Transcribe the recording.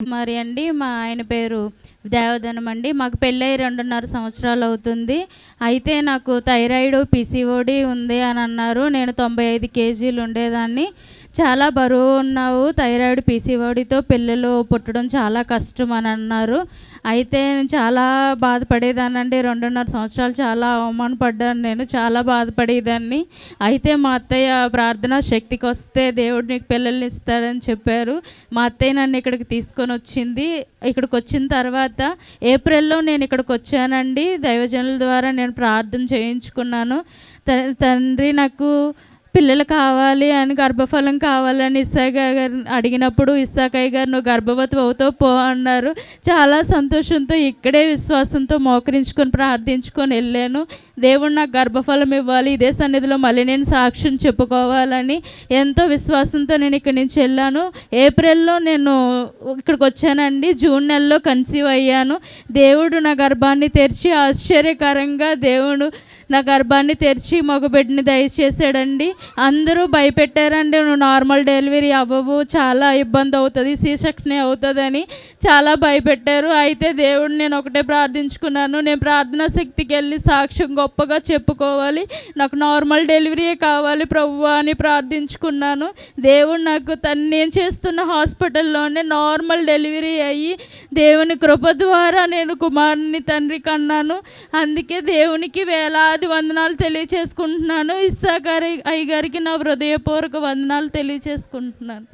మరి అండి మా ఆయన పేరు దేవధనం అండి. మాకు పెళ్ళై 2.5 సంవత్సరాలు అవుతుంది. అయితే నాకు థైరాయిడ్, పీసీఓడి ఉంది అని అన్నారు. నేను 95 కేజీలు ఉండేదాన్ని. చాలా బరువు ఉన్నావు, థైరాయిడ్, పీసీఓడితో పిల్లలు పుట్టడం చాలా కష్టం అని అన్నారు. అయితే నేను చాలా బాధపడేదాన్నండి. 2.5 సంవత్సరాలు చాలా అవమానపడ్డాను, నేను చాలా బాధపడేదాన్ని. అయితే మా అత్తయ్య ప్రార్థనా శక్తికి వస్తే దేవుడు నీకు పిల్లల్ని ఇస్తాడని చెప్పారు. మా అత్తయ్య నన్ను ఇక్కడికి తీసుకొని వచ్చింది. ఇక్కడికి వచ్చిన తర్వాత ఏప్రిల్లో నేను ఇక్కడికి వచ్చానండి. దైవజనుల ద్వారా నేను ప్రార్థన చేయించుకున్నాను. తండ్రి నాకు పిల్లలు కావాలి అని, గర్భఫలం కావాలని ఇస్సాకయ్య గారు అడిగినప్పుడు ఇస్సాకయ్య గారు నువ్వు గర్భవతి అవుతావు పో అన్నారు. చాలా సంతోషంతో ఇక్కడే విశ్వాసంతో మోకరించుకొని ప్రార్థించుకొని వెళ్ళాను. దేవుడు నాకు గర్భఫలం ఇవ్వాలి, ఇదే సన్నిధిలో మళ్ళీ నేను సాక్ష్యం చెప్పుకోవాలని ఎంతో విశ్వాసంతో నేను ఇక్కడి నుంచి వెళ్ళాను. ఏప్రిల్లో నేను ఇక్కడికి వచ్చానండి. జూన్ నెలలో కన్సీవ్ అయ్యాను. దేవుడు నా గర్భాన్ని తెరిచి ఆశ్చర్యకరంగా దేవుడు నా గర్భాన్ని తెరిచి మగబిడ్డని దయచేసాడండి. అందరూ భయపెట్టారండి, నువ్వు నార్మల్ డెలివరీ అవ్వవు, చాలా ఇబ్బంది అవుతుంది, సి సెక్షన్ అవుతుందని చాలా భయపెట్టారు. అయితే దేవుడు నేను ఒకటే ప్రార్థించుకున్నాను, నేను ప్రార్థనా శక్తికి వెళ్ళి సాక్ష్యం గొప్పగా చెప్పుకోవాలి, నాకు నార్మల్ డెలివరీయే కావాలి ప్రభువా అని ప్రార్థించుకున్నాను. దేవుడు నాకు నేను చేస్తున్న హాస్పిటల్లోనే నార్మల్ డెలివరీ అయ్యి దేవుని కృప ద్వారా నేను కుమారుని తండ్రి కన్నాను. అందుకే దేవునికి వేలాది వందనాలు తెలియచేసుకుంటున్నాను. ఇస్సాక్ అయ్య గారికి నా హృదయపూర్వక వందనాలు తెలియచేసుకుంటున్నాను.